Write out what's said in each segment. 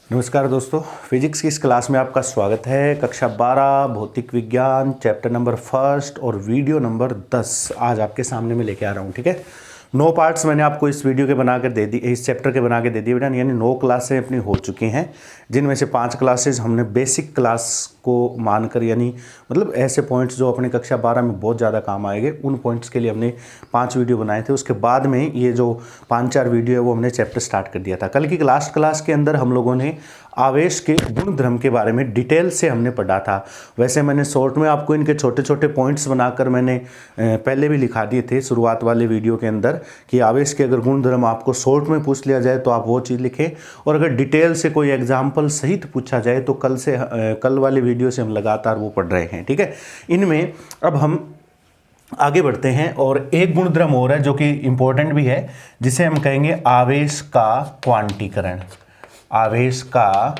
नमस्कार दोस्तों, फिजिक्स की इस क्लास में आपका स्वागत है। कक्षा 12 भौतिक विज्ञान चैप्टर नंबर फर्स्ट और वीडियो नंबर 10 आज आपके सामने में लेके आ रहा हूँ। ठीक है, 9 पार्ट्स मैंने आपको इस वीडियो के बना कर दे दी, इस चैप्टर के बना के दे दिए बेटा। यानी 9 क्लासें अपनी हो चुकी हैं, जिनमें से 5 क्लासेज हमने बेसिक क्लास को मानकर, यानी मतलब ऐसे पॉइंट्स जो अपने कक्षा 12 में बहुत ज़्यादा काम आएंगे, उन पॉइंट्स के लिए हमने 5 वीडियो बनाए थे। उसके बाद में ये जो 5-4 वीडियो है वो हमने चैप्टर स्टार्ट कर दिया था। कल की लास्ट क्लास के अंदर हम लोगों ने आवेश के गुण धर्म के बारे में डिटेल से हमने पढ़ा था। वैसे मैंने शॉर्ट में आपको इनके छोटे छोटे पॉइंट्स बनाकर मैंने पहले भी लिखा दिए थे शुरुआत वाले वीडियो के अंदर, कि आवेश के अगर गुण धर्म आपको शॉर्ट में पूछ लिया जाए तो आप वो चीज़ लिखें, और अगर डिटेल से कोई एग्जाम्पल सहित पूछा जाए तो कल वाले वीडियो से हम लगातार वो पढ़ रहे हैं। ठीक है, इनमें अब हम आगे बढ़ते हैं और एक गुणधर्म और है जो कि इंपॉर्टेंट भी है, जिसे हम कहेंगे आवेश का क्वांटीकरण। आवेश का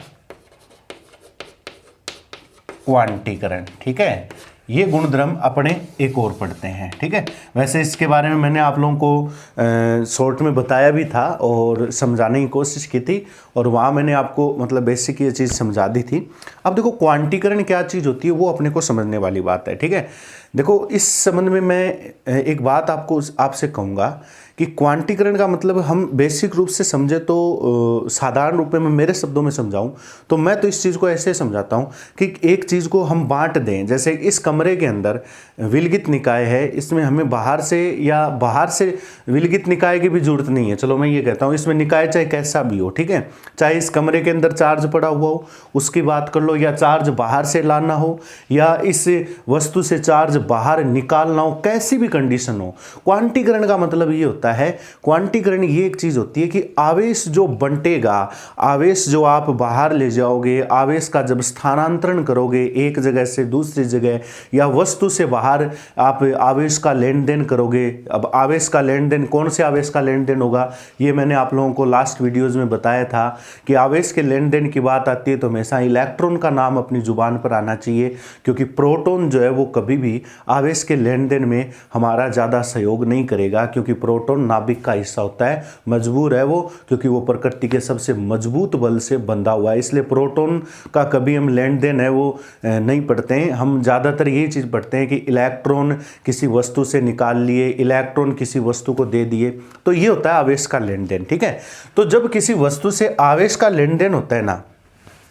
क्वांटीकरण, ठीक है, ये गुणधर्म अपने एक और पढ़ते हैं। ठीक है, वैसे इसके बारे में मैंने आप लोगों को शॉर्ट में बताया भी था और समझाने की कोशिश की थी, और वहाँ मैंने आपको मतलब बेसिक ये चीज़ समझा दी थी। अब देखो क्वांटीकरण क्या चीज़ होती है वो अपने को समझने वाली बात है। ठीक है, देखो इस संबंध में मैं एक बात आपसे कहूँगा कि क्वांटीकरण का मतलब हम बेसिक रूप से समझे तो साधारण रूप में मेरे शब्दों में समझाऊं तो मैं तो इस चीज़ को ऐसे समझाता हूं कि एक चीज़ को हम बांट दें। जैसे इस कमरे के अंदर विलगित निकाय है, इसमें हमें बाहर से विलगित निकाय की भी जरूरत नहीं है। चलो मैं ये कहता हूँ, इसमें निकाय चाहे कैसा भी हो, ठीक है, चाहे इस कमरे के अंदर चार्ज पड़ा हुआ हो उसकी बात कर लो, या चार्ज बाहर से लाना हो, या इस वस्तु से चार्ज बाहर निकालना हो, कैसी भी कंडीशन हो, क्वांटीकरण का मतलब ये होता है। क्वांटीकरण ये एक चीज होती है कि आवेश जो बंटेगा, आवेश जो आप बाहर ले जाओगे, आवेश का जब स्थानांतरण करोगे एक जगह से दूसरी जगह, या वस्तु से बाहर आप आवेश का लेन देन करोगे। अब आवेश का लेन देन, कौन से आवेश का लेन देन होगा, ये मैंने आप लोगों को लास्ट वीडियोज में बताया था कि आवेश के लेन देन की बात आती है तो हमेशा इलेक्ट्रॉन का नाम अपनी जुबान पर आना चाहिए, क्योंकि प्रोटॉन जो है वो कभी भी आवेश के लेन देन में हमारा ज़्यादा सहयोग नहीं करेगा, क्योंकि प्रोटॉन नाभिक का हिस्सा होता है, मजबूर है वो, क्योंकि वो प्रकृति के सबसे मजबूत बल से बंधा हुआ है। इसलिए प्रोटॉन का कभी हम लेन देन है वो नहीं पढ़ते हैं। हम ज़्यादातर यही चीज़ पढ़ते हैं कि इलेक्ट्रॉन किसी वस्तु से निकाल लिए, इलेक्ट्रॉन किसी वस्तु को दे दिए, तो ये होता है आवेश का लेन देन। ठीक है, तो जब किसी वस्तु से आवेश का लेन देन होता है ना,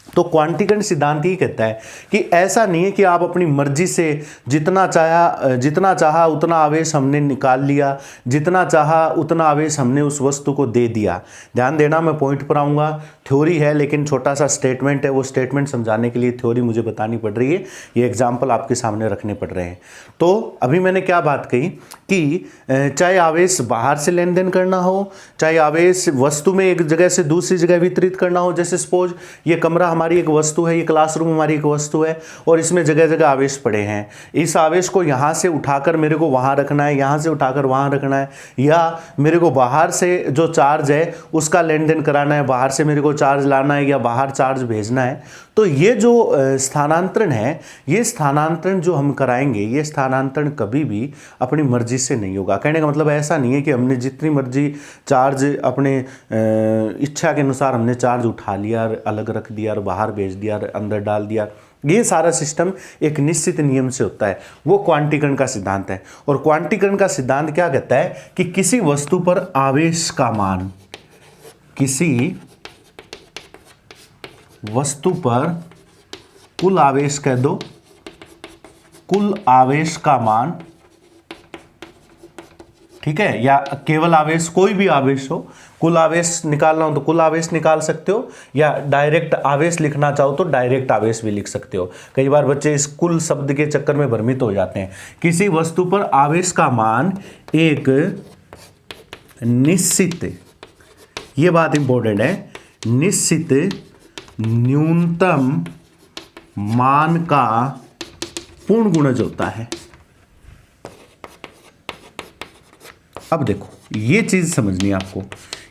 तो क्वांटीकरण सिद्धांत ये कहता है कि ऐसा नहीं है कि आप अपनी मर्जी से जितना चाहा उतना आवेश हमने निकाल लिया, जितना चाहा उतना आवेश हमने उस वस्तु को दे दिया। ध्यान देना, मैं पॉइंट पर आऊँगा। थ्योरी है लेकिन छोटा सा स्टेटमेंट है, वो स्टेटमेंट समझाने के लिए थ्योरी मुझे बतानी पड़ रही है, ये एग्जाम्पल आपके सामने रखने पड़ रहे हैं। तो अभी मैंने क्या बात कही कि चाहे आवेश बाहर से लेन देन करना हो, चाहे आवेश वस्तु में एक जगह से दूसरी जगह वितरित करना हो। जैसे सपोज ये कमरा हमारी एक वस्तु है, ये क्लासरूम हमारी एक वस्तु है, और इसमें जगह जगह आवेश पड़े हैं। इस आवेश को यहाँ से उठाकर मेरे को वहाँ रखना है, यहाँ से उठाकर वहाँ रखना है, या मेरे को बाहर से जो चार्ज है उसका लेन देन कराना है, बाहर से मेरे को चार्ज लाना है या बाहर चार्ज भेजना है। तो ये जो स्थानांतरण है, ये स्थानांतरण जो हम कराएंगे, ये स्थानांतरण कभी भी अपनी मर्जी से नहीं होगा। कहने का मतलब ऐसा नहीं है कि हमने जितनी मर्जी चार्ज अपने इच्छा के अनुसार हमने चार्ज उठा लिया, अलग रख दिया, बाहर भेज दिया, अंदर डाल दिया। ये सारा सिस्टम एक निश्चित नियम से होता है, वो क्वांटीकरण का सिद्धांत है। और क्वांटीकरण का सिद्धांत क्या कहता है कि किसी वस्तु पर आवेश का मान, किसी वस्तु पर कुल आवेश कह दो, कुल आवेश का मान, ठीक है, या केवल आवेश, कोई भी आवेश हो, कुल आवेश निकालना हो तो कुल आवेश निकाल सकते हो, या डायरेक्ट आवेश लिखना चाहो तो डायरेक्ट आवेश भी लिख सकते हो। कई बार बच्चे इस कुल शब्द के चक्कर में भ्रमित हो जाते हैं। किसी वस्तु पर आवेश का मान एक निश्चित, ये बात इंपॉर्टेंट है, निश्चित न्यूनतम मान का पूर्ण गुणज होता है। अब देखो ये चीज समझनी है आपको,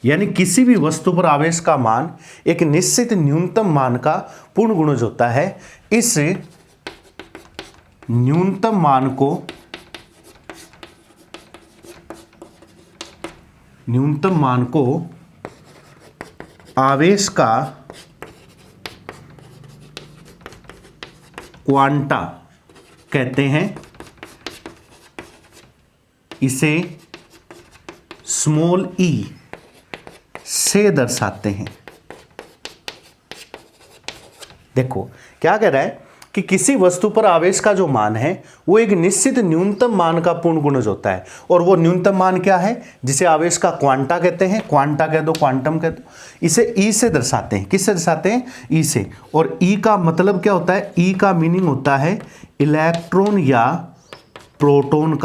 यानी किसी भी वस्तु पर आवेश का मान एक निश्चित न्यूनतम मान का पूर्ण गुणज होता है। इस न्यूनतम मान को आवेश का क्वांटा कहते हैं, इसे स्मॉल ई से दर्शाते हैं। देखो क्या कह रहा है कि किसी वस्तु पर आवेश का जो मान है वो एक निश्चित न्यूनतम मान का पूर्ण गुणज होता है, और वो न्यूनतम मान क्या है, जिसे आवेश का क्वांटा कहते हैं, क्वांटा कह दो, क्वांटम कह दो, इसे ई से दर्शाते हैं। किससे दर्शाते हैं? ई से। और ई का मतलब क्या होता है? ई का मीनिंग होता है इलेक्ट्रॉन या प्रोटॉन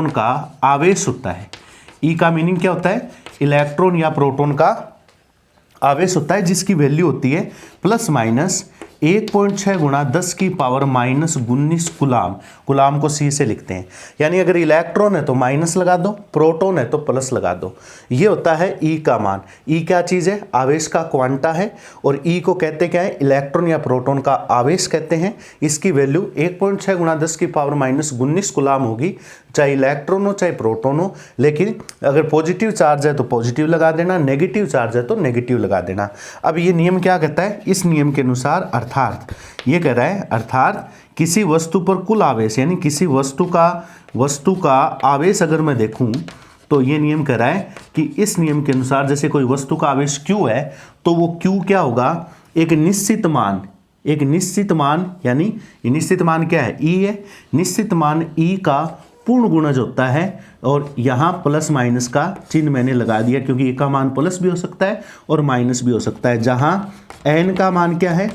का आवेश होता है। ई का मीनिंग क्या होता है? इलेक्ट्रॉन या प्रोटॉन का आवेश होता है, जिसकी वैल्यू होती है प्लस माइनस 1.6 गुणा 10 की पावर माइनस 19 गुलाम। गुलाम को सी से लिखते हैं, यानी अगर इलेक्ट्रॉन है तो माइनस लगा दो, प्रोटॉन है तो प्लस लगा दो। ये होता है ई का मान। ई क्या चीज़ है? आवेश का क्वांटा है, और ई को कहते क्या है? इलेक्ट्रॉन या प्रोटॉन का आवेश कहते हैं। इसकी वैल्यू 1.6 गुणा 10 की पावर माइनस 19 गुलाम होगी, चाहे इलेक्ट्रॉन हो चाहे प्रोटॉन हो। लेकिन अगर पॉजिटिव चार्ज है तो पॉजिटिव लगा देना, नेगेटिव चार्ज है तो नेगेटिव लगा देना। अब ये नियम क्या कहता है? इस नियम के अनुसार अर्थात ये कह रहा है, अर्थात किसी वस्तु पर कुल आवेश, यानी किसी वस्तु का आवेश अगर मैं देखूं तो ये नियम कह रहा है कि इस नियम के अनुसार जैसे कोई वस्तु का आवेश Q है तो वो Q क्या होगा? एक निश्चित मान, यानी ये निश्चित मान क्या है? E है। निश्चित मान E का पूर्ण गुणज होता है, और यहाँ प्लस माइनस का चिन्ह मैंने लगा दिया क्योंकि E का मान प्लस भी हो सकता है और माइनस भी हो सकता है। जहाँ N का मान क्या है?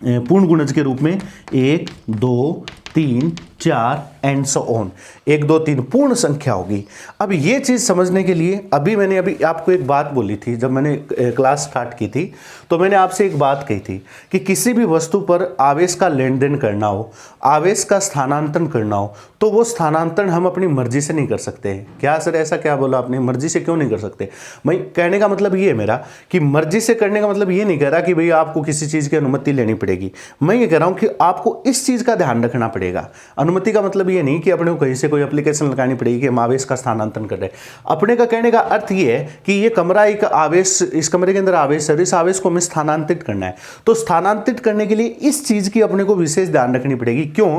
पूर्ण गुणज के रूप में 1 2 3 4 एंड सो ऑन, 1 2 3 पूर्ण संख्या होगी। अब ये चीज़ समझने के लिए मैंने आपको एक बात बोली थी, जब मैंने क्लास स्टार्ट की थी तो मैंने आपसे एक बात कही थी कि किसी भी वस्तु पर आवेश का लेन देन करना हो, आवेश का स्थानांतरण करना हो, तो वो स्थानांतरण हम अपनी मर्जी से नहीं कर सकते। क्या सर, ऐसा क्या बोला आपने? मर्जी से क्यों नहीं कर सकते? मैं कहने का मतलब ये है मेरा कि मर्जी से करने का मतलब ये नहीं कह रहा कि भाई आपको किसी चीज़ की अनुमति लेनी पड़ेगी। मैं ये कह रहा हूँ कि आपको इस चीज़ का ध्यान रखना पड़ेगा। अनुमति का मतलब ये नहीं कि अपने को कहीं से कोई एप्लीकेशन लगानी पड़ेगी कि हम आवेश का स्थानांतरण कर रहे हैं। अपने का कहने का अर्थ ये है कि ये कमरा एक आवेश, इस कमरे के अंदर आवेश है, इस आवेश को हमें स्थानांतरित करना है। तो स्थानांतरित करने के लिए इस चीज़ की अपने को विशेष ध्यान रखनी पड़ेगी। क्यों?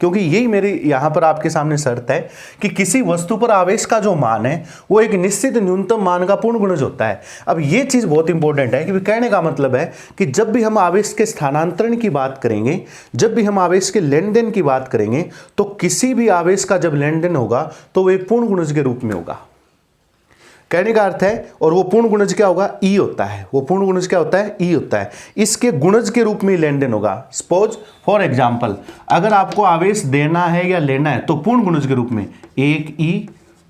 क्योंकि यही मेरी यहाँ पर आपके सामने शर्त है कि किसी वस्तु पर आवेश का जो मान है वो एक निश्चित न्यूनतम मान का पूर्ण गुणज होता है। अब ये चीज़ बहुत इंपॉर्टेंट है कि कहने का मतलब है कि जब भी हम आवेश के स्थानांतरण की बात करेंगे, जब भी हम आवेश के लेन देन की बात करेंगे, तो किसी भी आवेश का जब लेन देन होगा तो वो एक पूर्ण गुणज के रूप में होगा। कहने का अर्थ है, और वो पूर्ण गुणज क्या होगा? ई होता है। वो पूर्ण गुणज क्या होता है? ई होता है। इसके गुणज के रूप में लेन देन होगा। सपोज फॉर एग्जांपल, अगर आपको आवेश देना है या लेना है तो पूर्ण गुणज के रूप में 1E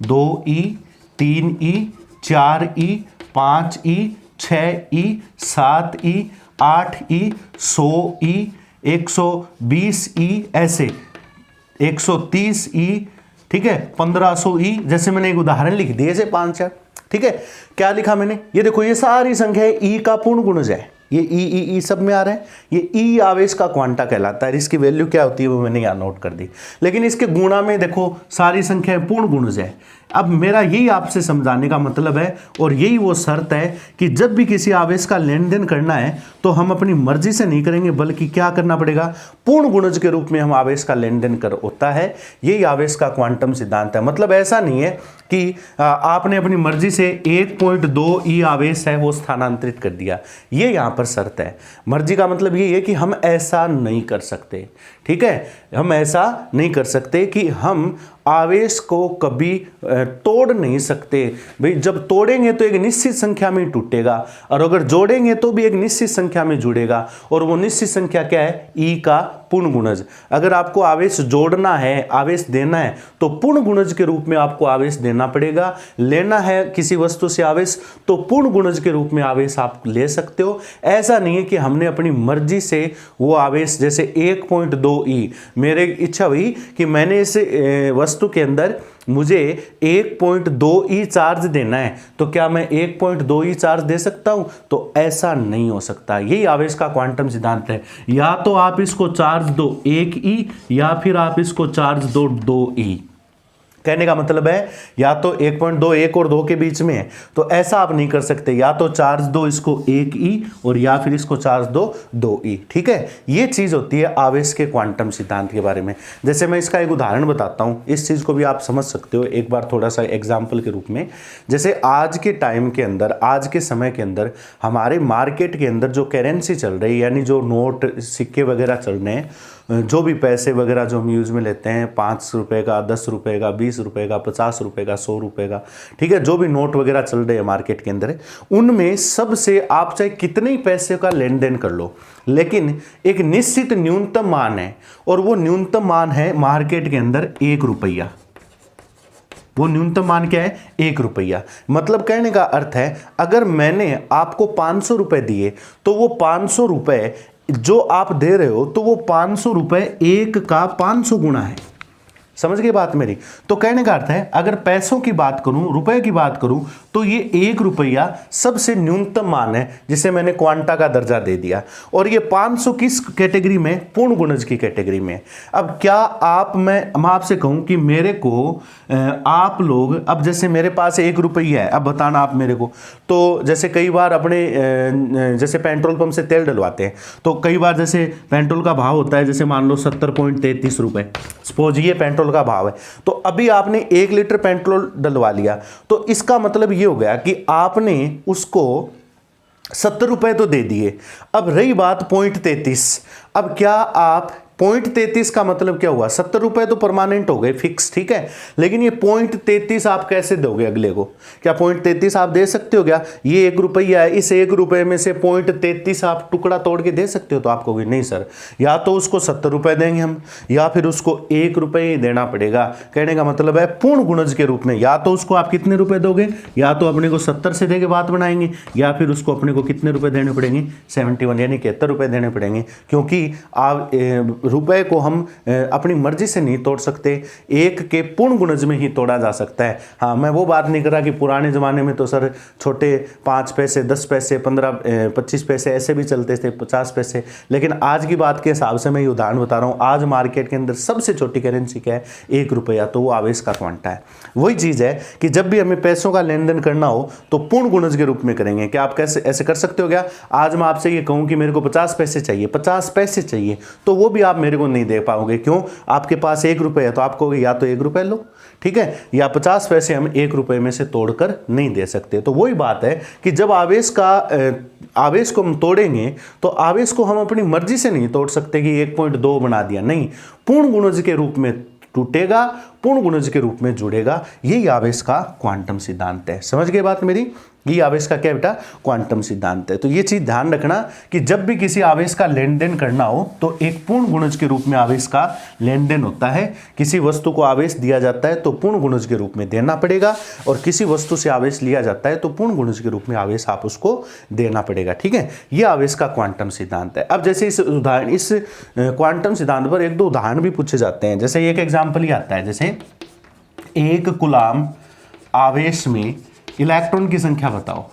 2E 3E 4E 5E 6E 7E 8E 100E 120E, ऐसे 130E, ठीक है, 1500E, जैसे मैंने एक उदाहरण लिख दिए ऐसे 5-4। ठीक है, क्या लिखा मैंने? ये देखो, ये सारी संख्या E का पूर्ण गुणज है। ये ई सब में आ रहा है। ये ई आवेश का क्वांटा कहलाता है। इसकी वैल्यू क्या होती है वो मैंने यहाँ नोट कर दी। लेकिन इसके गुणा में देखो सारी संख्याएं पूर्ण गुणज है। अब मेरा यही आपसे समझाने का मतलब है, और यही वो शर्त है कि जब भी किसी आवेश का लेन देन करना है तो हम अपनी मर्जी से नहीं करेंगे, बल्कि क्या करना पड़ेगा? पूर्ण गुणज के रूप में हम आवेश का लेन देन कर होता है। यही आवेश का क्वांटम सिद्धांत है। मतलब ऐसा नहीं है कि आपने अपनी मर्जी से 1.2 ई आवेश है वो स्थानांतरित कर दिया। ये यहाँ पर शर्त है। मर्जी का मतलब ये है कि हम ऐसा नहीं कर सकते। ठीक है, हम ऐसा नहीं कर सकते कि हम आवेश को कभी तोड़ नहीं सकते। भाई जब तोड़ेंगे तो एक निश्चित संख्या में टूटेगा, और अगर जोड़ेंगे तो भी एक निश्चित संख्या में जुड़ेगा, और वो निश्चित संख्या क्या है? ई का पूर्ण गुणज। अगर आपको आवेश जोड़ना है, आवेश देना है, तो पूर्ण गुणज के रूप में आपको आवेश देना पड़ेगा। लेना है किसी वस्तु से आवेश, तो पूर्ण गुणज के रूप में आवेश आप ले सकते हो। ऐसा नहीं है कि हमने अपनी मर्जी से वो आवेश, जैसे 1.2 ई, मेरे इच्छा हुई कि मैंने इस वस्तु के अंदर मुझे 1.2 ई चार्ज देना है, तो क्या मैं 1.2 ई चार्ज दे सकता हूं? तो ऐसा नहीं हो सकता। यही आवेश का क्वांटम सिद्धांत है। या तो आप इसको चार्ज दो 1 ई, या फिर आप इसको चार्ज दो 2 ई। कहने का मतलब है या तो 1.2 1 और 2 के बीच में है, तो ऐसा आप नहीं कर सकते, या तो चार्ज दो इसको 1 ई और या फिर इसको चार्ज दो 2 ई। ठीक है, ये चीज होती है आवेश के क्वांटम सिद्धांत के बारे में। जैसे मैं इसका एक उदाहरण बताता हूं, इस चीज को भी आप समझ सकते हो एक बार थोड़ा सा एग्जाम्पल के रूप में। जैसे आज के टाइम के अंदर, आज के समय के अंदर हमारे मार्केट के अंदर जो करेंसी चल रही है, यानी जो नोट सिक्के वगैरह चल रहे हैं, जो भी पैसे वगैरह जो हम यूज़ में लेते हैं, 5 रुपए का, 10 रुपए का, 20 रुपए का, 50 रुपए का, 100 रुपए का, ठीक है, जो भी नोट वगैरह चल रहे हैं मार्केट के अंदर, उनमें सबसे आप चाहे कितने ही पैसे का लेन देन कर लो, लेकिन एक निश्चित न्यूनतम मान है, और वो न्यूनतम मान है मार्केट के अंदर 1 रुपया। वो न्यूनतम मान क्या है? 1 रुपया। मतलब कहने का अर्थ है, अगर मैंने आपको 500 रुपए दिए तो वो 500 रुपए जो आप दे रहे हो, तो वो 500 रुपए 1 का 500 गुना है। समझ गए बात मेरी? तो कहने का अर्थ है, अगर पैसों की बात करूं, रुपए की बात करूं, तो ये 1 रुपया सबसे न्यूनतम मान है जिसे मैंने क्वांटा का दर्जा दे दिया। और ये 500 किस कैटेगरी में? पूर्ण गुणज की कैटेगरी में। अब क्या मैं आपसे कहूं कि मेरे को आप लोग, अब जैसे मेरे पास 1 रुपया है, अब बताना आप मेरे को, तो जैसे कई बार अपने जैसे पेट्रोल पंप से तेल डलवाते हैं, तो कई बार जैसे पेट्रोल का भाव होता है, जैसे मान लो 70.33 रुपए, सपोज ये पेट्रोल का भाव है, तो अभी आपने 1 लीटर पेट्रोल डलवा लिया, तो इसका मतलब ये हो गया कि आपने उसको 70 रुपए तो दे दिए। अब रही बात 0.33, अब क्या आप 0.33 का मतलब क्या हुआ? 70 रुपए तो परमानेंट हो गए, फिक्स, ठीक है, लेकिन ये 0.33 आप कैसे दोगे अगले को? क्या 0.33 आप दे सकते हो क्या? ये 1 रुपया है, इस 1 रुपए में से 0.33 आप टुकड़ा तोड़ के दे सकते हो? तो आप कहोगे नहीं सर, या तो उसको 70 रुपए देंगे हम, या फिर उसको 1 रुपये ही देना पड़ेगा। कहने का मतलब है पूर्ण गुणज के रूप में, या तो उसको आप कितने रुपए दोगे, या तो अपने को 70 से देके बात बनाएंगे, या फिर उसको अपने को कितने रुपए देने पड़ेंगे? 71 यानी 71 रुपए देने पड़ेंगे, क्योंकि आप रुपए को हम अपनी मर्जी से नहीं तोड़ सकते, 1 के पूर्ण गुणज में ही तोड़ा जा सकता है। हाँ, मैं वो बात नहीं कर रहा कि पुराने ज़माने में तो सर छोटे 5 पैसे, 10 पैसे, 15, 25 पैसे ऐसे भी चलते थे, 50 पैसे, लेकिन आज की बात के हिसाब से मैं ये उदाहरण बता रहा हूँ। आज मार्केट के अंदर सबसे छोटी करेंसी क्या है? 1 रुपया, तो वो आवेश का क्वांटा है। वही चीज़ है कि जब भी हमें पैसों का लेन देन करना हो तो पूर्ण गुणज के रूप में करेंगे। क्या आप कैसे ऐसे कर सकते हो क्या? आज मैं आपसे ये कहूँ कि मेरे को 50 पैसे चाहिए, 50 पैसे चाहिए, तो वो भी आप मेरे को नहीं दे पाओगे। क्यों? आपके पास 1 रुपये है, तो आप कहोगे या तो 1 रुपये लो, ठीक है, या 50 पैसे हम 1 रुपये में से तोड़कर नहीं दे सकते। तो वही बात है कि जब आवेश को हम तोड़ेंगे, तो आवेश को हम अपनी मर्जी से नहीं तोड़ सकते कि 1.2 बना दिया, नहीं, पूर्ण गुणज के रूप में टूटेगा, पूर्ण गुणज के रूप में जुड़ेगा। यही आवेश का क्वांटम सिद्धांत है। समझ गए बात मेरी? ये आवेश का क्या बेटा? क्वांटम सिद्धांत है। तो ये चीज ध्यान रखना कि जब भी किसी आवेश का लेन देन करना हो, तो एक पूर्ण गुणज के रूप में आवेश का लेन देन होता है। किसी वस्तु को आवेश दिया जाता है तो पूर्ण गुणज के रूप में देना पड़ेगा, और किसी वस्तु से आवेश लिया जाता है तो पूर्ण गुणज के रूप में आवेश आप उसको देना पड़ेगा, ठीक है। ये आवेश का क्वांटम सिद्धांत है। अब जैसे इस क्वांटम सिद्धांत पर 1-2 उदाहरण भी पूछे जाते हैं। जैसे एक एग्जाम्पल ही आता है, जैसे 1 कूलाम आवेश में इलेक्ट्रॉन की संख्या बताओ।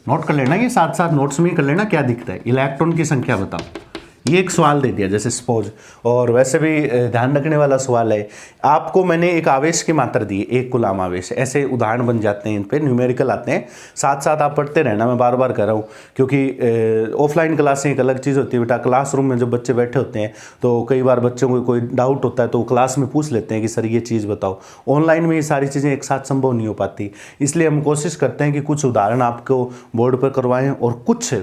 नोट कर लेना, ये साथ साथ नोट्स में ही कर लेना क्या दिखता है। इलेक्ट्रॉन की संख्या बताओ, ये एक सवाल दे दिया जैसे सपोज, और वैसे भी ध्यान रखने वाला सवाल है। आपको मैंने एक आवेश की मात्रा दी, 1 कूलाम आवेश, ऐसे उदाहरण बन जाते हैं, इन पे न्यूमेरिकल आते हैं। साथ साथ आप पढ़ते रहना, मैं बार बार कर रहा हूँ, क्योंकि ऑफलाइन क्लासें एक अलग चीज़ होती है बेटा। क्लासरूम में जब बच्चे बैठे होते हैं तो कई बार बच्चों को कोई डाउट होता है तो क्लास में पूछ लेते हैं कि सर ये चीज़ बताओ। ऑनलाइन में ये सारी चीज़ें एक साथ संभव नहीं हो पाती, इसलिए हम कोशिश करते हैं कि कुछ उदाहरण आपको बोर्ड पर करवाएं और कुछ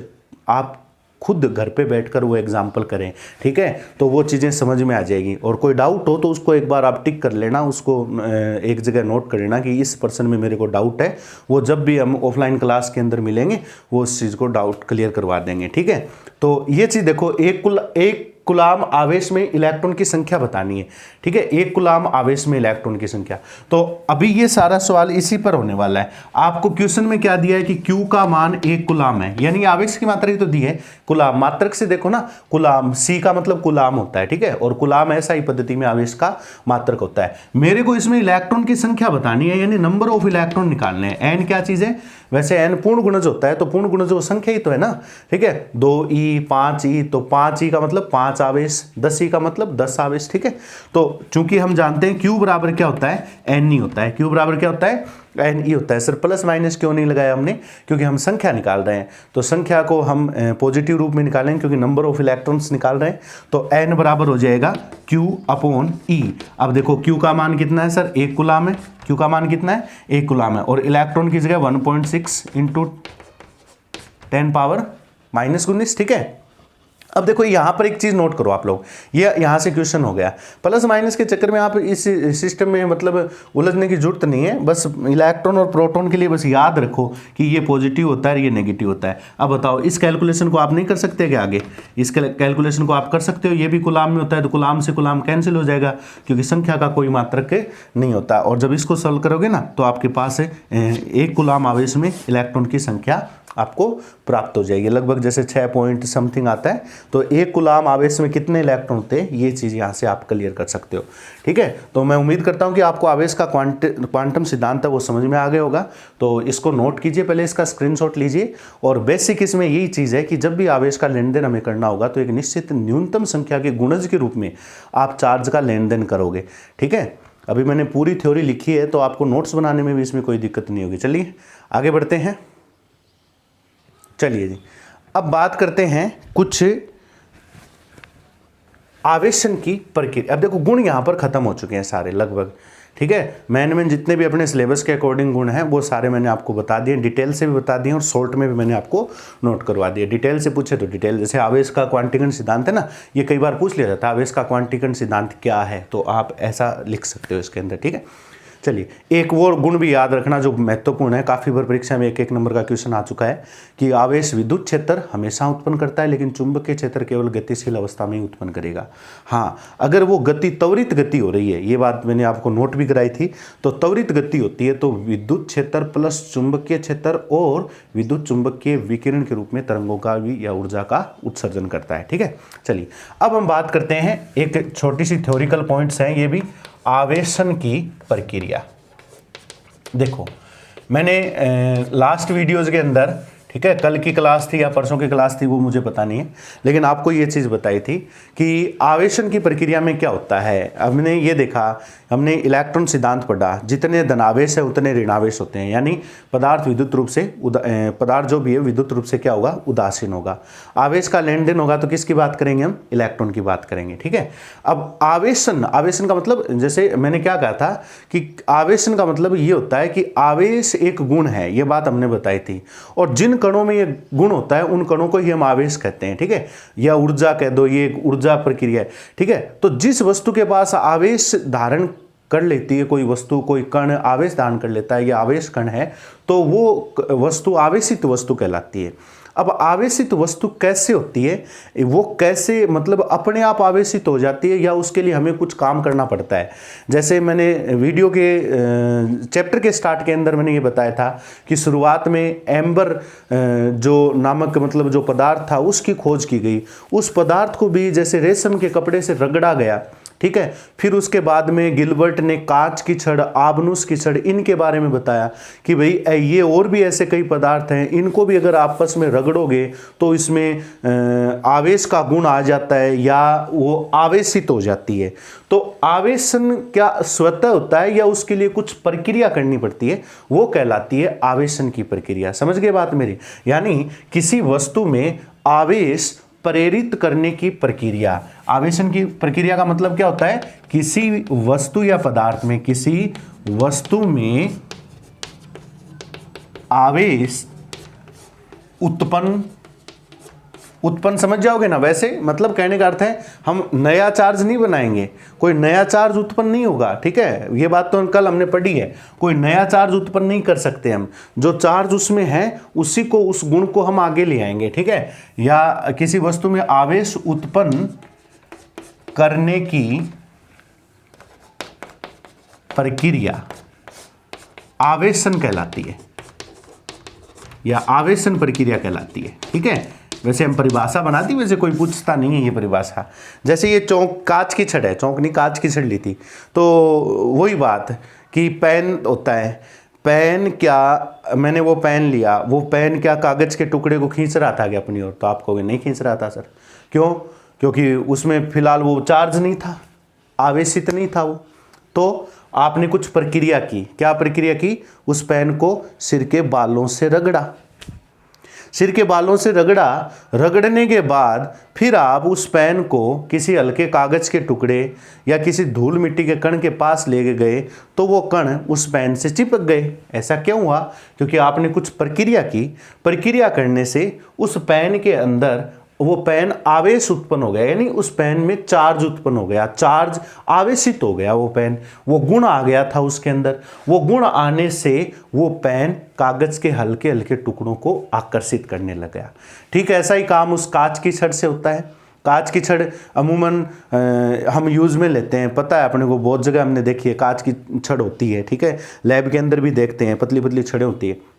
आप खुद घर पे बैठकर वो एग्जाम्पल करें, ठीक है, तो वो चीज़ें समझ में आ जाएगी। और कोई डाउट हो तो उसको एक बार आप टिक कर लेना, उसको एक जगह नोट कर लेना कि इस पर्सन में मेरे को डाउट है। वो जब भी हम ऑफलाइन क्लास के अंदर मिलेंगे वो उस चीज़ को डाउट क्लियर करवा देंगे, ठीक है। तो ये चीज़ देखो, 1 कूलाम आवेश में इलेक्ट्रॉन की संख्या बतानी है, ठीक है, 1 कूलाम आवेश में इलेक्ट्रॉन की संख्या। तो अभी ये सारा सवाल इसी पर होने वाला है। आपको क्वेश्चन में क्या दिया है कि Q का मान 1 कूलाम है, यानी आवेश की मात्रा ही तो दी है, कूलाम। मात्रक से देखो ना, कूलाम, C का मतलब कूलाम होता है, ठीक है, और कूलाम ऐसा ही पद्धति में आवेश का मात्रक होता है। मेरे को इसमें इलेक्ट्रॉन की संख्या बतानी है, यानी नंबर ऑफ इलेक्ट्रॉन निकालने हैं। N क्या चीज है? वैसे N पूर्ण गुणज होता है, तो पूर्ण गुणज वो संख्या ही तो है ना, ठीक है। 2e 5e, तो 5e का मतलब 5 5 आवेश, 10 ई का मतलब 10 आवेश, ठीक है। तो चूंकि हम जानते हैं Q बराबर क्या होता है, N ई होता है। Q बराबर क्या होता है, N ई होता है। सर प्लस माइनस क्यों नहीं लगाया हमने, क्योंकि हम संख्या निकाल रहे हैं, तो संख्या को हम पॉजिटिव रूप में निकालेंगे क्योंकि नंबर ऑफ इलेक्ट्रॉन्स निकाल रहे हैं। तो N बराबर हो जाएगा Q अपॉन E। अब देखो Q का मान कितना है सर, 1 कूलाम है। Q का मान कितना है, 1 कूलाम है, और इलेक्ट्रॉन की जगह 1.6 इंटू 10⁻⁻�19, ठीक है। अब देखो यहाँ पर एक चीज़ नोट करो आप लोग, ये यहाँ से क्वेश्चन हो गया। प्लस माइनस के चक्कर में आप इस सिस्टम में मतलब उलझने की जरूरत नहीं है, बस इलेक्ट्रॉन और प्रोटॉन के लिए बस याद रखो कि ये पॉजिटिव होता है, ये नेगेटिव होता है। अब बताओ इस कैलकुलेशन को आप नहीं कर सकते क्या आगे, इस कैलकुलेशन को आप कर सकते हो, ये भी कुलाम में होता है, तो कुलाम से कुलाम कैंसिल हो जाएगा क्योंकि संख्या का कोई मात्रक नहीं होता। और जब इसको सॉल्व करोगे ना तो आपके पास 1 कुलाम आवेश में इलेक्ट्रॉन की संख्या आपको प्राप्त हो जाएगी, लगभग जैसे 6 पॉइंट समथिंग आता है। तो 1 कूलाम आवेश में कितने इलेक्ट्रॉन होते हैं, ये चीज़ यहाँ से आप क्लियर कर सकते हो, ठीक है। तो मैं उम्मीद करता हूँ कि आपको आवेश का क्वांटम सिद्धांत है वो समझ में आ गया होगा। तो इसको नोट कीजिए, पहले इसका स्क्रीनशॉट लीजिए। और बेसिक इसमें यही चीज़ है कि जब भी आवेश का लेन देन हमें करना होगा तो एक निश्चित न्यूनतम संख्या के गुणज के रूप में आप चार्ज का लेन देन करोगे, ठीक है। अभी मैंने पूरी थ्योरी लिखी है तो आपको नोट्स बनाने में भी इसमें कोई दिक्कत नहीं होगी। चलिए आगे बढ़ते हैं। चलिए जी, अब बात करते हैं कुछ आवेशन की प्रक्रिया। अब देखो गुण यहां पर खत्म हो चुके हैं सारे लगभग, ठीक है। मैंने जितने भी अपने सिलेबस के अकॉर्डिंग गुण हैं वो सारे मैंने आपको बता दिए, डिटेल से भी बता दिए और शॉर्ट में भी मैंने आपको नोट करवा दिया। डिटेल से पूछे तो डिटेल, जैसे आवेश का क्वांटीकरण सिद्धांत है ना, ये कई बार पूछ लिया जाता है, आवेश का क्वांटीकरण सिद्धांत क्या है, तो आप ऐसा लिख सकते हो इसके अंदर, ठीक है। चलिए एक वो गुण भी याद रखना जो महत्वपूर्ण है, काफ़ी बार परीक्षा में 1-1 नंबर का क्वेश्चन आ चुका है कि आवेश विद्युत क्षेत्र हमेशा उत्पन्न करता है लेकिन चुंबकीय क्षेत्र केवल गतिशील अवस्था में ही उत्पन्न करेगा। हाँ, अगर वो गति त्वरित गति हो रही है, ये बात मैंने आपको नोट भी कराई थी, तो त्वरित गति होती है तो विद्युत क्षेत्र प्लस चुंबकीय क्षेत्र और विद्युत चुंबकीय विकिरण के रूप में तरंगों का भी या ऊर्जा का उत्सर्जन करता है, ठीक है। चलिए अब हम बात करते हैं, एक छोटी सी थ्योरिकल पॉइंट्स हैं ये भी, आवेशन की प्रक्रिया। देखो मैंने लास्ट वीडियोस के अंदर, ठीक है, कल की क्लास थी या परसों की क्लास थी वो मुझे पता नहीं है, लेकिन आपको ये चीज़ बताई थी कि आवेशन की प्रक्रिया में क्या होता है। हमने ये देखा, हमने इलेक्ट्रॉन सिद्धांत पढ़ा, जितने धनावेश है उतने ऋणावेश होते हैं, यानी पदार्थ विद्युत रूप से पदार्थ जो भी है विद्युत रूप से क्या होगा, उदासीन होगा। आवेश का लेन देन होगा तो किसकी बात करेंगे हम, इलेक्ट्रॉन की बात करेंगे, ठीक है। अब आवेशन, आवेशन का मतलब जैसे मैंने क्या कहा था कि आवेशन का मतलब ये होता है कि आवेश एक गुण है, ये बात हमने बताई थी, और जिन कणों में ये गुण होता है उन कणों को ही हम आवेश कहते हैं, ठीक है, या ऊर्जा कह दो, ये एक ऊर्जा प्रक्रिया है, ठीक है। तो जिस वस्तु के पास आवेश धारण कर लेती है, कोई वस्तु, कोई कण आवेश धारण कर लेता है, या आवेश कण है, तो वो वस्तु आवेशित वस्तु कहलाती है। अब आवेशित वस्तु कैसे होती है, वो कैसे मतलब अपने आप आवेशित हो जाती है या उसके लिए हमें कुछ काम करना पड़ता है। जैसे मैंने वीडियो के चैप्टर के स्टार्ट के अंदर मैंने ये बताया था कि शुरुआत में एम्बर जो नामक मतलब जो पदार्थ था उसकी खोज की गई, उस पदार्थ को भी जैसे रेशम के कपड़े से रगड़ा गया, ठीक है। फिर उसके बाद में गिलबर्ट ने कांच की छड़, आबनूस की छड़, इनके बारे में बताया कि भाई ये और भी ऐसे कई पदार्थ हैं, इनको भी अगर आपस में रगड़ोगे तो इसमें आवेश का गुण आ जाता है या वो आवेशित हो जाती है। तो आवेशन क्या स्वतः होता है या उसके लिए कुछ प्रक्रिया करनी पड़ती है, वो कहलाती है आवेशन की प्रक्रिया। समझ गए बात मेरी, यानी किसी वस्तु में आवेश प्रेरित करने की प्रक्रिया। आवेशन की प्रक्रिया का मतलब क्या होता है, किसी वस्तु या पदार्थ में, किसी वस्तु में आवेश उत्पन्न समझ जाओगे ना। वैसे मतलब कहने का अर्थ है हम नया चार्ज नहीं बनाएंगे, कोई नया चार्ज उत्पन्न नहीं होगा, ठीक है। ये बात तो कल हमने पढ़ी है, कोई नया चार्ज उत्पन्न नहीं कर सकते हम, जो चार्ज उसमें है उसी को, उस गुण को हम आगे ले आएंगे, ठीक है। या किसी वस्तु में आवेश उत्पन्न करने की प्रक्रिया आवेशन कहलाती है या आवेशन प्रक्रिया कहलाती है, ठीक है। वैसे हम परिभाषा बनाती, वैसे कोई पूछता नहीं है ये परिभाषा। जैसे ये चौक कांच की छड़ है, चौक नहीं कांच की छड़ ली थी, तो वही बात कि पेन होता है, पेन क्या, मैंने वो पेन लिया, वो पेन क्या कागज के टुकड़े को खींच रहा था क्या अपनी ओर, तो आप कहोगे नहीं खींच रहा था सर, क्यों, क्योंकि उसमें फिलहाल वो चार्ज नहीं था, आवेशित नहीं था वो। तो आपने कुछ प्रक्रिया की, क्या प्रक्रिया की? उस पेन को सिर के बालों से रगड़ा, सिर के बालों से रगड़ा, रगड़ने के बाद फिर आप उस पेन को किसी हल्के कागज के टुकड़े या किसी धूल मिट्टी के कण के पास ले गए तो वो कण उस पेन से चिपक गए। ऐसा क्यों हुआ? क्योंकि आपने कुछ प्रक्रिया की, प्रक्रिया करने से उस पेन के अंदर वो पेन आवेश उत्पन्न हो गया, यानी उस पेन में चार्ज उत्पन्न हो गया, चार्ज आवेशित हो गया वो पेन, वो गुण आ गया था उसके अंदर। वो गुण आने से वो पेन कागज के हल्के हल्के टुकड़ों को आकर्षित करने लगा। ठीक है, ऐसा ही काम उस कांच की छड़ से होता है। कांच की छड़ अमूमन हम यूज़ में लेते हैं, पता है अपने को, बहुत जगह हमने देखी है कांच की छड़ होती है। ठीक है, लैब के अंदर भी देखते हैं, पतली पतली छड़ें होती है।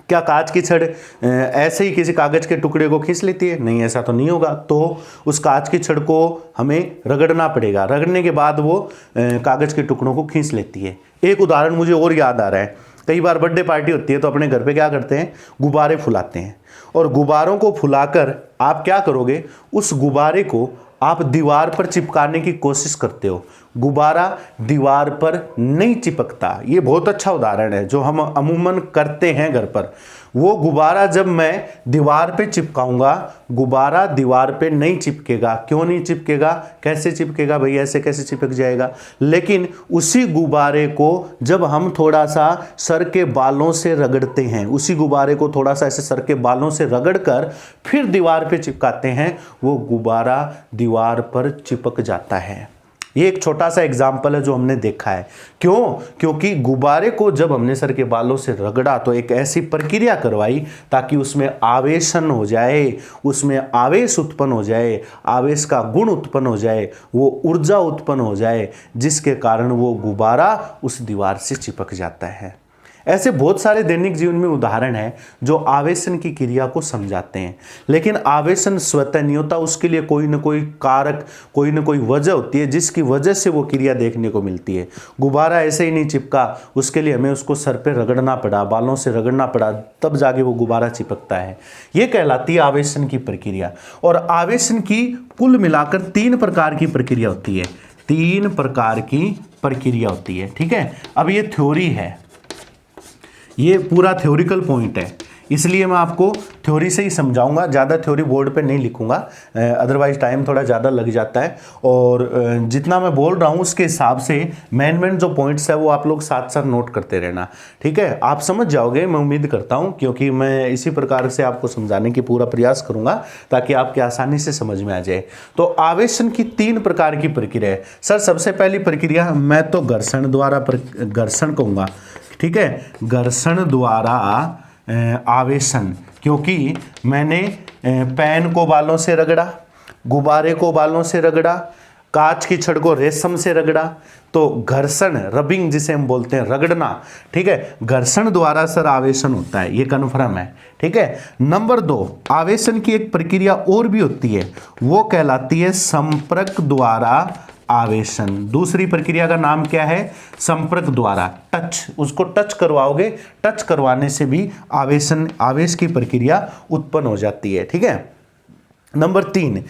क्या कांच की छड़ ऐसे ही किसी कागज के टुकड़े को खींच लेती है? नहीं, ऐसा तो नहीं होगा। तो उस कांच की छड़ को हमें रगड़ना पड़ेगा, रगड़ने के बाद वो कागज के टुकड़ों को खींच लेती है। एक उदाहरण मुझे और याद आ रहा है, कई बार बर्थडे पार्टी होती है तो अपने घर पे क्या करते हैं, गुब्बारे फुलाते हैं, और गुब्बारों को फुलाकर आप क्या करोगे, उस गुब्बारे को आप दीवार पर चिपकाने की कोशिश करते हो। गुब्बारा दीवार पर नहीं चिपकता, ये बहुत अच्छा उदाहरण है जो हम अमूमन करते हैं घर पर। वो गुब्बारा जब मैं दीवार पे चिपकाऊंगा, गुब्बारा दीवार पे नहीं चिपकेगा। क्यों नहीं चिपकेगा? कैसे चिपकेगा भाई, ऐसे कैसे चिपक जाएगा? लेकिन उसी गुब्बारे को जब हम थोड़ा सा सर के बालों से रगड़ते हैं, उसी गुब्बारे को थोड़ा सा ऐसे सर के बालों से रगड़कर फिर दीवार पे चिपकाते हैं, वो गुब्बारा दीवार पर चिपक जाता है। ये एक छोटा सा एग्जाम्पल है जो हमने देखा है। क्यों? क्योंकि गुब्बारे को जब हमने सर के बालों से रगड़ा तो एक ऐसी प्रक्रिया करवाई ताकि उसमें आवेशन हो जाए, उसमें आवेश उत्पन्न हो जाए, आवेश का गुण उत्पन्न हो जाए, वो ऊर्जा उत्पन्न हो जाए, जिसके कारण वो गुब्बारा उस दीवार से चिपक जाता है। ऐसे बहुत सारे दैनिक जीवन में उदाहरण हैं जो आवेशन की क्रिया को समझाते हैं। लेकिन आवेशन स्वतः नहीं होता, उसके लिए कोई ना कोई कारक, कोई ना कोई वजह होती है जिसकी वजह से वो क्रिया देखने को मिलती है। गुब्बारा ऐसे ही नहीं चिपका, उसके लिए हमें उसको सर पे रगड़ना पड़ा, बालों से रगड़ना पड़ा, तब जाके वो गुब्बारा चिपकता है। ये कहलाती है आवेशन की प्रक्रिया। और आवेशन की कुल मिलाकर 3 प्रकार की प्रक्रिया होती है, 3 प्रकार की प्रक्रिया होती है। ठीक है, अब ये थ्योरी है, ये पूरा थ्योरिकल पॉइंट है, इसलिए मैं आपको थ्योरी से ही समझाऊंगा, ज़्यादा थ्योरी बोर्ड पे नहीं लिखूंगा, अदरवाइज टाइम थोड़ा ज़्यादा लग जाता है। और जितना मैं बोल रहा हूँ उसके हिसाब से मेन जो पॉइंट्स है वो आप लोग साथ साथ नोट करते रहना। ठीक है, आप समझ जाओगे, मैं उम्मीद करता हूँ, क्योंकि मैं इसी प्रकार से आपको समझाने की पूरा प्रयास करूँगा ताकि आपके आसानी से समझ में आ जाए। तो आवेशन की 3 प्रकार की प्रक्रिया है। सर सबसे पहली प्रक्रिया मैं तो घर्षण द्वारा घर्षण कहूँगा। ठीक है, घर्षण द्वारा आवेशन, क्योंकि मैंने पेन को बालों से रगड़ा, गुब्बारे को बालों से रगड़ा, कांच की छड़ को रेशम से रगड़ा, तो घर्षण, रबिंग जिसे हम बोलते हैं, रगड़ना। ठीक है, घर्षण द्वारा सर आवेशन होता है, ये कन्फर्म है। ठीक है, नंबर 2, आवेशन की एक प्रक्रिया और भी होती है, वो कहलाती है संपर्क द्वारा आवेशन। दूसरी प्रक्रिया का नाम क्या है? संपर्क द्वारा, टच, उसको टच करवाओगे, टच करवाने से भी आवेशन, आवेश की प्रक्रिया उत्पन्न हो जाती है। ठीक है, नंबर 3,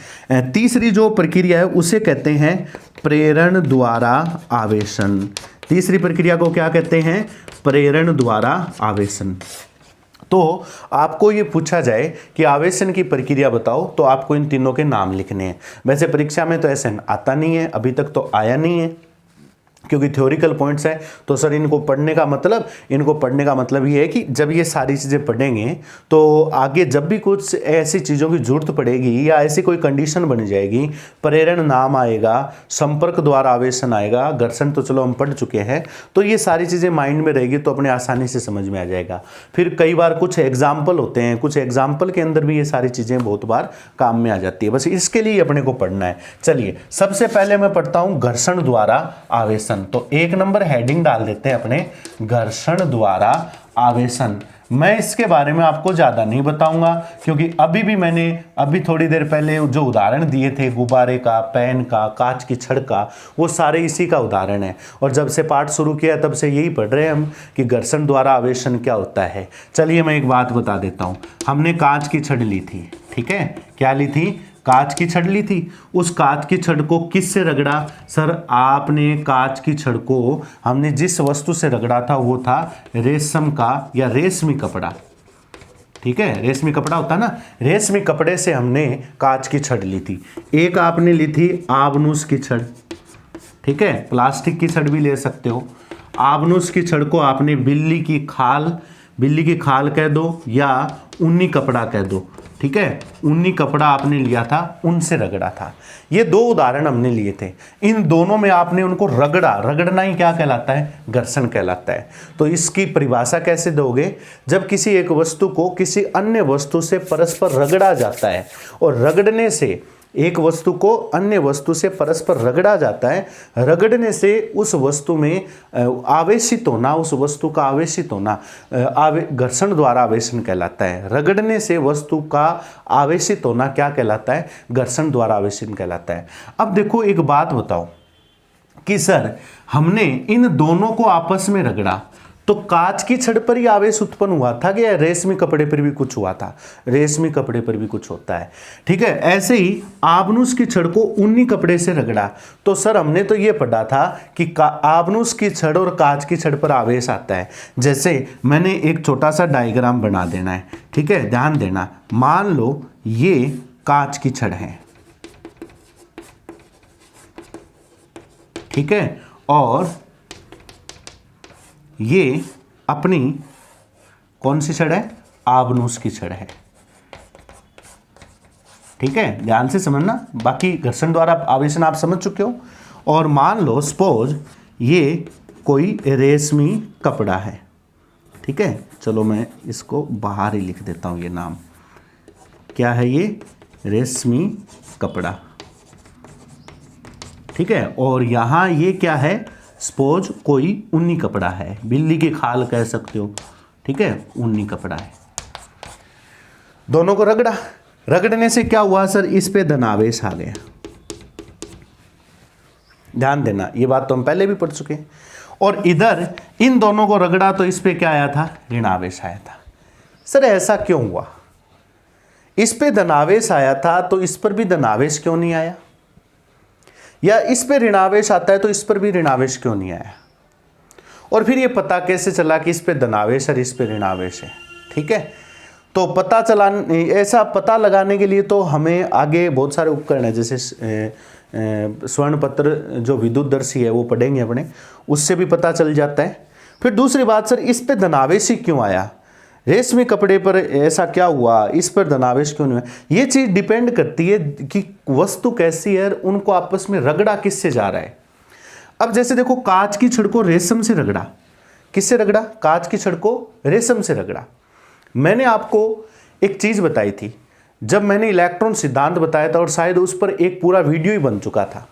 तीसरी जो प्रक्रिया है उसे कहते हैं प्रेरण द्वारा आवेशन। तीसरी प्रक्रिया को क्या कहते हैं? प्रेरण द्वारा आवेशन। तो आपको ये पूछा जाए कि आवेशन की प्रक्रिया बताओ, तो आपको इन तीनों के नाम लिखने हैं। वैसे परीक्षा में तो ऐसे आता नहीं है, अभी तक तो आया नहीं है, क्योंकि थ्योरिकल पॉइंट्स है। तो सर इनको पढ़ने का मतलब ये है कि जब ये सारी चीज़ें पढ़ेंगे तो आगे जब भी कुछ ऐसी चीज़ों की जरूरत पड़ेगी या ऐसी कोई कंडीशन बन जाएगी, प्रेरण नाम आएगा, संपर्क द्वारा आवेशन आएगा, घर्षण तो चलो हम पढ़ चुके हैं, तो ये सारी चीज़ें माइंड में रहेगी तो अपने आसानी से समझ में आ जाएगा। फिर कई बार कुछ एग्जाम्पल होते हैं, कुछ एग्जाम्पल के अंदर भी ये सारी चीज़ें बहुत बार काम में आ जाती है, बस इसके लिए अपने को पढ़ना है। चलिए सबसे पहले मैं पढ़ता हूँ घर्षण द्वारा आवेशन। तो 1 नंबर हेडिंग डाल देते हैं अपने, घर्षण द्वारा आवेशन। मैं इसके बारे में आपको ज़्यादा नहीं बताऊंगा, क्योंकि अभी थोड़ी देर पहले जो उदाहरण दिए थे गुब्बारे का, पेन का, कांच की छड़ का, वो सारे इसी का उदाहरण है। और जब से पाठ शुरू किया तब से यही पढ़ रहे हैं हम कि घर्षण द्वारा आवेशन क्या होता है। चलिए मैं एक बात बता देता हूँ, हमने कांच की छड़ ली थी। ठीक है, क्या ली थी? कांच की छड़ ली थी, उस कांच की छड़ को किससे रगड़ा? सर आपने कांच की छड़ को हमने जिस वस्तु से रगड़ा था वो था रेशम का या रेशमी कपड़ा, ठीक है, रेशमी कपड़ा होता है ना, रेशमी कपड़े से हमने कांच की छड़ ली थी। एक आपने ली थी आबनूस की छड़, ठीक है, प्लास्टिक की छड़ भी ले सकते हो। आबनूस की छड़ को आपने बिल्ली की खाल कह दो या ऊनी कपड़ा कह दो, ठीक है, ऊनी कपड़ा आपने लिया था, उनसे रगड़ा था। ये दो उदाहरण हमने लिए थे, इन दोनों में आपने उनको रगड़ना ही क्या कहलाता है? घर्षण कहलाता है। तो इसकी परिभाषा कैसे दोगे? जब किसी एक वस्तु को किसी अन्य वस्तु से परस्पर रगड़ा जाता है, और रगड़ने से एक वस्तु को अन्य वस्तु से परस्पर रगड़ा जाता है, रगड़ने से उस वस्तु में आवेशित होना, उस वस्तु का आवेशित होना घर्षण द्वारा आवेशन कहलाता है। रगड़ने से वस्तु का आवेशित होना क्या कहलाता है? घर्षण द्वारा आवेशन कहलाता है। अब देखो एक बात बताओ कि सर हमने इन दोनों को आपस में रगड़ा तो कांच की छड़ पर ही आवेश उत्पन्न हुआ था कि रेशमी कपड़े पर भी कुछ हुआ था? रेशमी कपड़े पर भी कुछ होता है, ठीक है। ऐसे ही आबनूस की छड़ को ऊनी कपड़े से रगड़ा तो सर हमने तो ये पढ़ा था कि आबनूस की छड़ और कांच की छड़ पर आवेश आता है। जैसे मैंने एक छोटा सा डायग्राम बना देना है, ठीक है, ध्यान देना। मान लो ये कांच की छड़ है, ठीक है, और ये अपनी कौन सी छड़ है? आबनूस की छड़ है, ठीक है, ध्यान से समझना, बाकी घर्षण द्वारा आवेशन आप समझ चुके हो। और मान लो सपोज ये कोई रेशमी कपड़ा है, ठीक है, चलो मैं इसको बाहर ही लिख देता हूं, ये नाम क्या है? ये रेशमी कपड़ा, ठीक है। और यहां ये क्या है? सपोज कोई ऊनी कपड़ा है, बिल्ली की खाल कह सकते हो, ठीक है, ऊनी कपड़ा है। दोनों को रगड़ने से क्या हुआ सर? इस पे धनावेश आ गया। ध्यान देना, ये बात तो हम पहले भी पढ़ चुके हैं। और इधर इन दोनों को रगड़ा तो इस पे क्या आया था? ऋणावेश आया था। सर ऐसा क्यों हुआ? इस पे धनावेश आया था तो इस पर भी धनावेश क्यों नहीं आया? या इस पे ऋणावेश आता है तो इस पर भी ऋणावेश क्यों नहीं आया? और फिर ये पता कैसे चला कि इस पे धनावेश और इस पे ऋणावेश है? ठीक है, तो पता चला, ऐसा पता लगाने के लिए तो हमें आगे बहुत सारे उपकरण है, जैसे स्वर्ण पत्र जो विद्युतदर्शी है वो पढ़ेंगे अपने, उससे भी पता चल जाता है। फिर दूसरी बात सर, इस पे धनावेश ही क्यों आया? रेशमी कपड़े पर ऐसा क्या हुआ, इस पर धनावेश क्यों नहीं हुआ? ये चीज डिपेंड करती है कि वस्तु कैसी है, उनको आपस में रगड़ा किससे जा रहा है। अब जैसे देखो, कांच की छड़ को रेशम से रगड़ा, किससे रगड़ा? कांच की छड़ को रेशम से रगड़ा। मैंने आपको एक चीज बताई थी, जब मैंने इलेक्ट्रॉन सिद्धांत बताया था, और शायद उस पर एक पूरा वीडियो ही बन चुका था।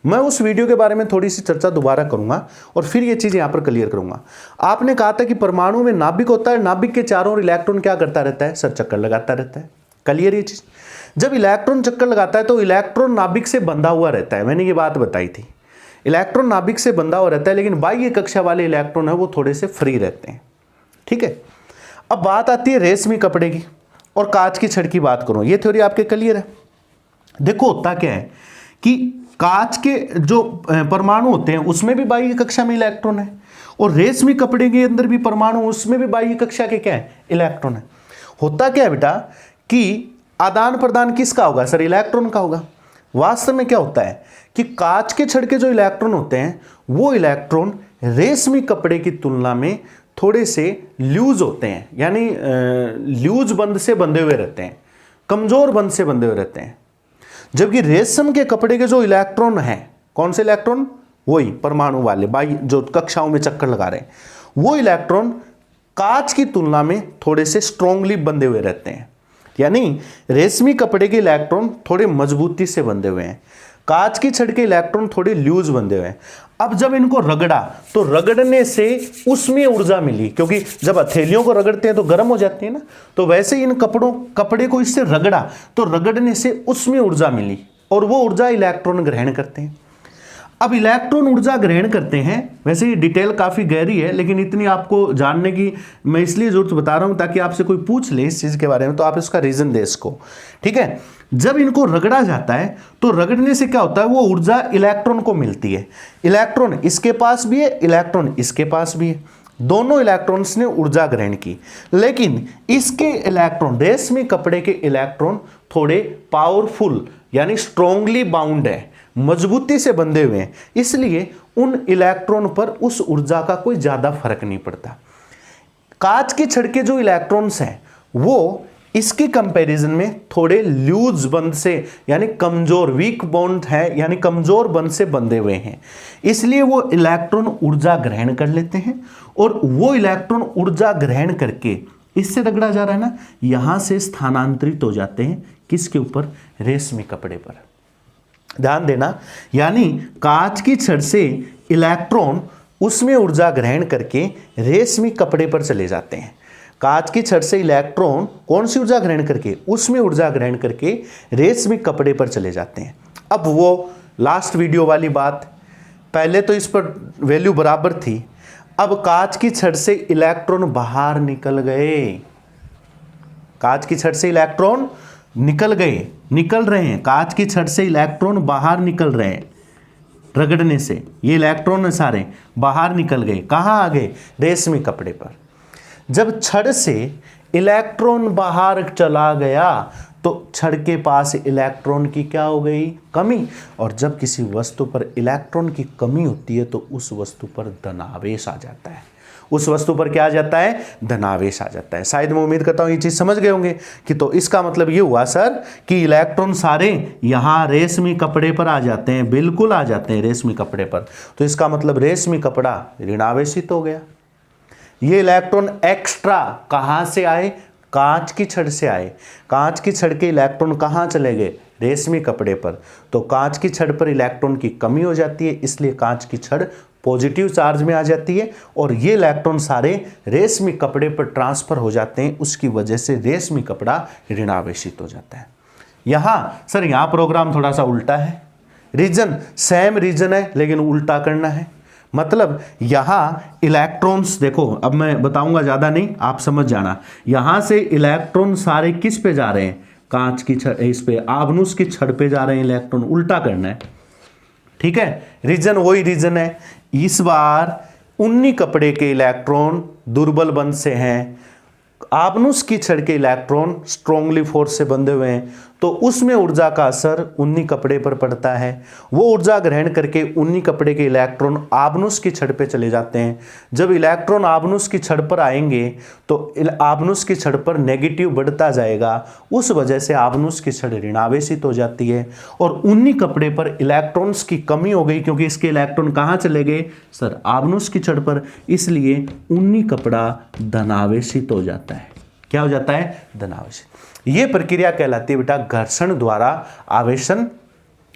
मैं उस वीडियो के बारे में थोड़ी सी चर्चा दोबारा करूंगा और फिर ये चीज यहां पर क्लियर करूंगा। आपने कहा था कि परमाणु में नाभिक होता है, नाभिक के चारों ओर इलेक्ट्रॉन क्या करता रहता है? सर चक्कर लगाता रहता है। क्लियर ये चीज? जब इलेक्ट्रॉन चक्कर लगाता है तो इलेक्ट्रॉन नाभिक से बंधा हुआ रहता है, मैंने ये बात बताई थी। इलेक्ट्रॉन नाभिक से बंधा हुआ रहता है, लेकिन बाह्य कक्षा वाले इलेक्ट्रॉन है वो थोड़े से फ्री रहते हैं। ठीक है, अब बात आती है रेशमी कपड़े की और कांच की छड़ की बात करूं। ये थ्योरी आपके क्लियर है? देखो होता क्या है कि कांच के जो परमाणु होते हैं उसमें भी बाह्य कक्षा में इलेक्ट्रॉन है, और रेशमी कपड़े के अंदर भी परमाणु, उसमें भी बाह्य कक्षा के क्या है? इलेक्ट्रॉन है। होता क्या है बेटा कि आदान प्रदान किसका होगा? सर इलेक्ट्रॉन का होगा। वास्तव में क्या होता है कि कांच के छड़ के जो इलेक्ट्रॉन होते हैं वो इलेक्ट्रॉन रेशमी कपड़े की तुलना में थोड़े से लूज होते हैं, यानी लूज बंध से बंधे हुए रहते हैं, कमजोर बंध से बंधे हुए रहते हैं। जबकि रेशम के कपड़े के जो इलेक्ट्रॉन हैं, कौन से इलेक्ट्रॉन? वही परमाणु वाले, बाह्य जो कक्षाओं में चक्कर लगा रहे हैं, वो इलेक्ट्रॉन कांच की तुलना में थोड़े से स्ट्रांगली बंधे हुए रहते हैं। यानी रेशमी कपड़े के इलेक्ट्रॉन थोड़े मजबूती से बंधे हुए हैं, कांच की छड़ के इलेक्ट्रॉन थोड़े लूज बंधे हुए हैं। अब जब इनको रगड़ा तो रगड़ने से उसमें ऊर्जा मिली, क्योंकि जब हथेलियों को रगड़ते हैं तो गर्म हो जाती है ना, तो वैसे इन कपड़े को इससे रगड़ा तो रगड़ने से उसमें ऊर्जा मिली, और वो ऊर्जा इलेक्ट्रॉन ग्रहण करते हैं। अब इलेक्ट्रॉन ऊर्जा ग्रहण करते हैं। वैसे ये डिटेल काफ़ी गहरी है, लेकिन इतनी आपको जानने की मैं इसलिए जरूरत बता रहा हूँ ताकि आपसे कोई पूछ ले इस चीज़ के बारे में तो आप इसका रीज़न दे इसको, ठीक है। जब इनको रगड़ा जाता है तो रगड़ने से क्या होता है, वो ऊर्जा इलेक्ट्रॉन को मिलती है। इलेक्ट्रॉन इसके पास भी है, इलेक्ट्रॉन इसके पास भी है, दोनों इलेक्ट्रॉन्स ने ऊर्जा ग्रहण की। लेकिन इसके इलेक्ट्रॉन, रेशमी कपड़े के इलेक्ट्रॉन थोड़े पावरफुल यानी स्ट्रोंगली बाउंड है, मजबूती से बंधे हुए हैं, इसलिए उन इलेक्ट्रॉन पर उस ऊर्जा का कोई ज्यादा फर्क नहीं पड़ता। कांच की छड़ के जो इलेक्ट्रॉन्स हैं वो इसके कंपैरिजन में थोड़े लूज बंध से यानी कमजोर, वीक बॉन्ड है यानी कमजोर बंध से बंधे हुए हैं, इसलिए वो इलेक्ट्रॉन ऊर्जा ग्रहण कर लेते हैं। और वो इलेक्ट्रॉन ऊर्जा ग्रहण करके, इससे रगड़ा जा रहा है ना, यहां से स्थानांतरित हो जाते हैं किसके ऊपर, रेशमी कपड़े पर। ध्यान देना, यानी कांच की छड़ से इलेक्ट्रॉन उसमें ऊर्जा ग्रहण करके रेशमी कपड़े पर चले जाते हैं। कांच की छड़ से इलेक्ट्रॉन कौन सी ऊर्जा ग्रहण करके, उसमें ऊर्जा ग्रहण करके रेशमी कपड़े पर चले जाते हैं। अब वो लास्ट वीडियो वाली बात, पहले तो इस पर वैल्यू बराबर थी, अब कांच की छड़ से इलेक्ट्रॉन बाहर निकल गए, कांच की छड़ से इलेक्ट्रॉन निकल रहे हैं, कांच की छड़ से इलेक्ट्रॉन बाहर निकल रहे हैं रगड़ने से, ये इलेक्ट्रॉन सारे बाहर निकल गए, कहाँ आ गए, रेशमी कपड़े पर। जब छड़ से इलेक्ट्रॉन बाहर चला गया तो छड़ के पास इलेक्ट्रॉन की क्या हो गई, कमी। और जब किसी वस्तु पर इलेक्ट्रॉन की कमी होती है तो उस वस्तु पर धनावेश आ जाता है, उस वस्तु पर क्या आ जाता है, धनावेश आ जाता है। शायद मैं उम्मीद करता हूं ये चीज समझ गए होंगे कि तो इसका मतलब ये हुआ सर कि इलेक्ट्रॉन सारे यहां रेशमी कपड़े पर आ जाते हैं, बिल्कुल आ जाते हैं रेशमी कपड़े पर, तो इसका मतलब रेशमी कपड़ा ऋणावेशित हो गया। ये इलेक्ट्रॉन एक्स्ट्रा कहां से आए, कांच की छड़ से आए, कांच की छड़ के इलेक्ट्रॉन कहां चले गए, रेशमी कपड़े पर, तो कांच की छड़ पर इलेक्ट्रॉन की कमी हो जाती है, इसलिए कांच की छड़ पॉजिटिव चार्ज में आ जाती है और ये इलेक्ट्रॉन सारे रेशमी कपड़े पर ट्रांसफर हो जाते हैं, उसकी वजह से रेशमी कपड़ा ऋणावेशित हो जाता है। यहां सर यहां प्रोग्राम थोड़ा सा उल्टा है, रीजन सेम रीजन है लेकिन उल्टा करना है। मतलब यहां इलेक्ट्रॉन्स देखो, अब मैं बताऊंगा ज्यादा नहीं, आप समझ जाना। यहां से इलेक्ट्रॉन सारे किस पे जा रहे हैं, कांच की छड़, इस पे आबनूस की छड़ पे जा रहे हैं इलेक्ट्रॉन, उल्टा करना है, ठीक है। रीजन वही रीजन है, इस बार उन्नी कपड़े के इलेक्ट्रॉन दुर्बल बंध से हैं, आबनूस की छड़ के इलेक्ट्रॉन स्ट्रोंगली फोर्स से बंधे हुए हैं, तो उसमें ऊर्जा का असर उन्नी कपड़े पर पड़ता है। वो ऊर्जा ग्रहण करके उन्नी कपड़े के इलेक्ट्रॉन आबनूस की छड़ पे चले जाते हैं। जब इलेक्ट्रॉन आबनूस की छड़ पर आएंगे तो आबनूस की छड़ पर नेगेटिव बढ़ता जाएगा, उस वजह से आबनूस की छड़ ऋणावेशित हो जाती है और उन्नी कपड़े पर इलेक्ट्रॉन्स की कमी हो गई, क्योंकि इसके इलेक्ट्रॉन कहाँ चले गए सर, आबनूस की छड़ पर, इसलिए उन्नी कपड़ा धनावेशित हो जाता है। क्या हो जाता है, धनावेशित। ये प्रक्रिया कहलाती है बेटा घर्षण द्वारा आवेशन।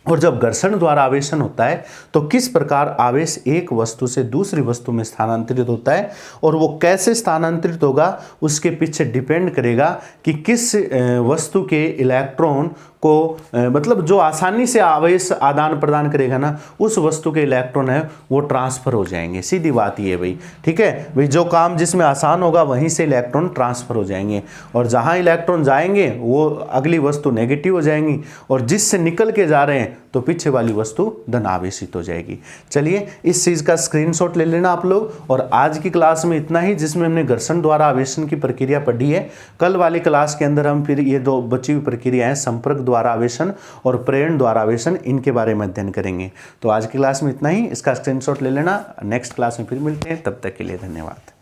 और जब घर्षण द्वारा आवेशन होता है तो किस प्रकार आवेश एक वस्तु से दूसरी वस्तु में स्थानांतरित होता है और वो कैसे स्थानांतरित होगा उसके पीछे डिपेंड करेगा कि किस वस्तु के इलेक्ट्रॉन को मतलब जो आसानी से आवेश आदान प्रदान करेगा ना, उस वस्तु के इलेक्ट्रॉन है वो ट्रांसफर हो जाएंगे। सीधी बात ये भाई, ठीक है भाई, जो काम जिसमें आसान होगा वहीं से इलेक्ट्रॉन ट्रांसफर हो जाएंगे और जहां इलेक्ट्रॉन जाएंगे वो अगली वस्तु नेगेटिव हो जाएंगी और जिससे निकल के जा रहे हैं तो पीछे वाली वस्तु धनावेशित हो जाएगी। चलिए इस चीज का स्क्रीनशॉट ले लेना आप लोग। और आज की क्लास में इतना ही, जिसमें हमने घर्षण द्वारा आवेशन की प्रक्रिया पढ़ी है। कल वाली क्लास के अंदर हम फिर ये दो बची हुई प्रक्रियाएं संपर्क द्वारा आवेशन और प्रेरण द्वारा आवेशन, इनके बारे में अध्ययन करेंगे। तो आज की क्लास में इतना ही, इसका स्क्रीनशॉट ले लेना। नेक्स्ट क्लास में फिर मिलते हैं, तब तक के लिए धन्यवाद।